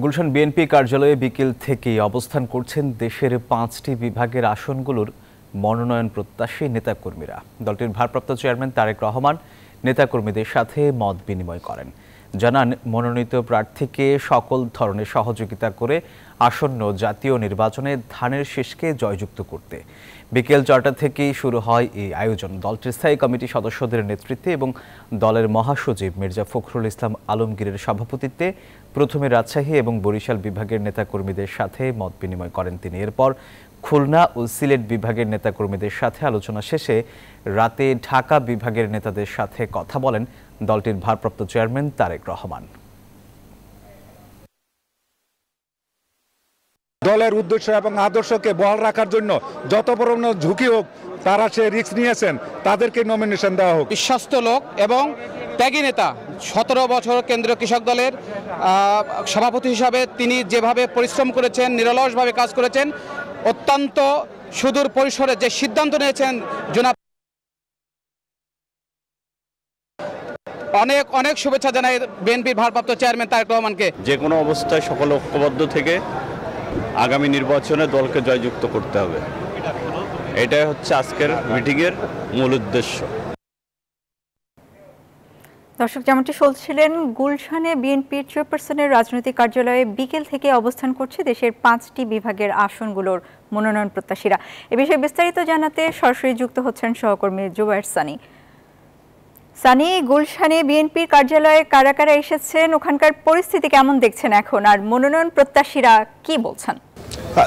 Gulshan BNP কার্যালয়ে বিকেল থেকেই অবস্থান করছেন দেশের 5টি বিভাগের আসনগুলোর মনোনয়ন প্রত্যাশী নেতাকর্মীরা। দলটির ভারপ্রাপ্ত চেয়ারম্যান তারেক রহমান নেতাকর্মীদের সাথে মত বিনিময় করেন। জানান, মনোনীত প্রার্থীকে সকল ধরনের সহযোগিতা করে আসন্ন জাতীয় নির্বাচনে ধানের শীষকে জয়যুক্ত করতে। বিকেল 4টা থেকেই শুরু হয় এই আয়োজন। দলটির স্থায়ী কমিটি সদস্যদের নেতৃত্বে এবং দলের মহাসচিব মির্জা ফখরুল ইসলাম আলমগীরের সভাপতিত্বে প্রথমে রাজশাহী এবং বরিশাল বিভাগের নেতাকর্মীদের সাথে মত বিনিময় করেন তিনি। এরপর খুলনা ও সিলেট বিভাগের নেতাকর্মীদের সাথে আলোচনা শেষে রাতে ঢাকা বিভাগের নেতাদের সাথে কথা বলেন দলটির ভারপ্রাপ্ত চেয়ারম্যান তারেক রহমান। দলের উদ্দেশ্য এবং আদর্শকে বহাল রাখার জন্য যত বড় ঝুঁকি হোক তারা সে রিস্ক নিয়েছেন, তাদেরকে নমিনেশন দেওয়া হোক। বিশ্বস্ত লোক এবং ত্যাগী নেতা, 17 বছর কেন্দ্রীয় কৃষক দলের সভাপতি হিসাবে তিনি যেভাবে পরিশ্রম করেছেন, নিরলসভাবে কাজ করেছেন, অত্যন্ত সুদূর পরিসরে যে সিদ্ধান্ত নিয়েছেন জনাব, অনেক অনেক শুভেচ্ছা জানাই বিএনপির ভারপ্রাপ্ত চেয়ারম্যান তারেক রহমানকে। যে কোনো অবস্থায় সকল ঐক্যবদ্ধ থেকে আগামী নির্বাচনে দলকে জয়যুক্ত করতে হবে, এটাই হচ্ছে আজকের মিটিংয়ের মূল উদ্দেশ্য। দর্শক, যেমনটি শুনছিলেন, গুলশানে বিএনপির চেয়ারপারসনের রাজনৈতিক কার্যালয়ে বিকেল থেকে অবস্থান করছে দেশের 5টি বিভাগের আসনগুলোর মনোনয়ন প্রত্যাশীরা। এ বিষয়ে বিস্তারিত জানাতে সরাসরি যুক্ত হচ্ছেন সহকর্মী জুবায়ের সানি। সানি, গুলশানে বিএনপির কার্যালয়ে কারা কারা এসেছেন, ওখানকার পরিস্থিতি কেমন দেখছেন এখন, আর মনোনয়ন প্রত্যাশীরা কি বলছেন?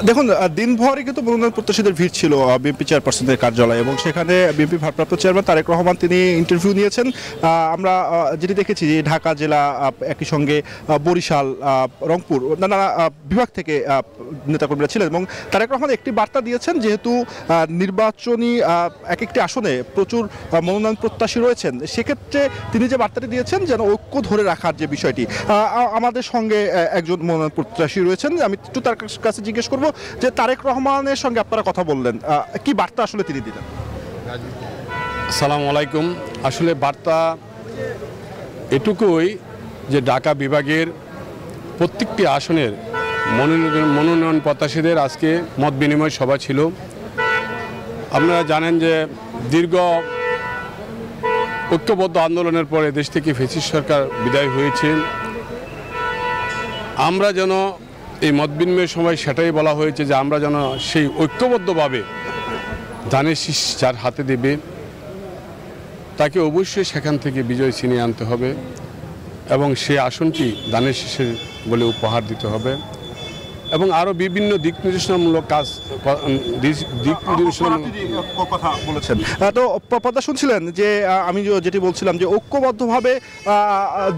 দেখুন, দিনভরই কিন্তু মনোনয়ন প্রত্যাশীদের ভিড় ছিল বিএনপি চেয়ারপারসনের কার্যালয়ে, এবং সেখানে বিএনপি ভারপ্রাপ্ত চেয়ারম্যান তারেক রহমান তিনি ইন্টারভিউ নিয়েছেন। আমরা যেটি দেখেছি যে ঢাকা জেলা, একই সঙ্গে বরিশাল, রংপুর, নানা বিভাগ থেকে নেতাকর্মীরা ছিলেন, এবং তারেক রহমান একটি বার্তা দিয়েছেন, যেহেতু নির্বাচনী এক একটি আসনে প্রচুর মনোনয়ন প্রত্যাশী রয়েছেন, সেক্ষেত্রে তিনি যে বার্তাটি দিয়েছেন যেন ঐক্য ধরে রাখার যে বিষয়টি। আমাদের সঙ্গে একজন মনোনয়ন প্রত্যাশী রয়েছেন, আমি একটু তার কাছে জিজ্ঞেস করব যে তারেক রহমানের সঙ্গে আপনারা কথা বললেন, কি বার্তা আসলে তিনি দিলেন? আসসালামু আলাইকুম। আসলে বার্তা এটুকুই যে ঢাকা বিভাগের প্রত্যেকটি আসনের মনোনয়ন প্রত্যাশীদের আজকে মত বিনিময় সভা ছিল। আপনারা জানেন যে দীর্ঘ ঐক্যবদ্ধ আন্দোলনের পরে দেশ থেকে ফ্যাসিস্ট সরকার বিদায় হয়েছে। আমরা যেন এই মত বিনিময়ের সময় সেটাই বলা হয়েছে যে আমরা যেন সেই ঐক্যবদ্ধভাবে ধানের শীষ যার হাতে দেবে তাকে অবশ্যই সেখান থেকে বিজয় ছিনিয়ে আনতে হবে, এবং সেই আসনটি ধানের শীষের বলে উপহার দিতে হবে, এবং আরও বিভিন্ন দিক নির্দেশনামূলক কাজ কথা বলেছেন। তো পদ্মা শুনছিলেন যে আমি যেটি বলছিলাম যে ঐক্যবদ্ধভাবে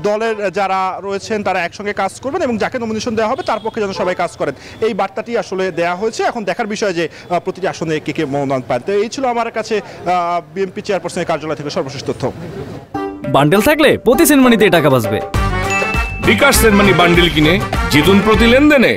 দলের যারা রয়েছেন তারা একসঙ্গে কাজ করবেন, এবং যাকে নমিনেশন দেওয়া হবে তার পক্ষে যেন সবাই কাজ করেন, এই বার্তাটি আসলে দেওয়া হয়েছে। এখন দেখার বিষয় যে প্রতিটি আসনে কে কে মনোনয়ন পায়। তো এই ছিল আমার কাছে বিএনপি চেয়ারপারসনের কার্যালয় থেকে সর্বশেষ তথ্য। বান্ডেল থাকলে প্রতি সেনমানিতে টাকা বাঁচবে। বিকাশ সেনমানি বান্ডেল কিনে জিতুন প্রতি লেনদেনে।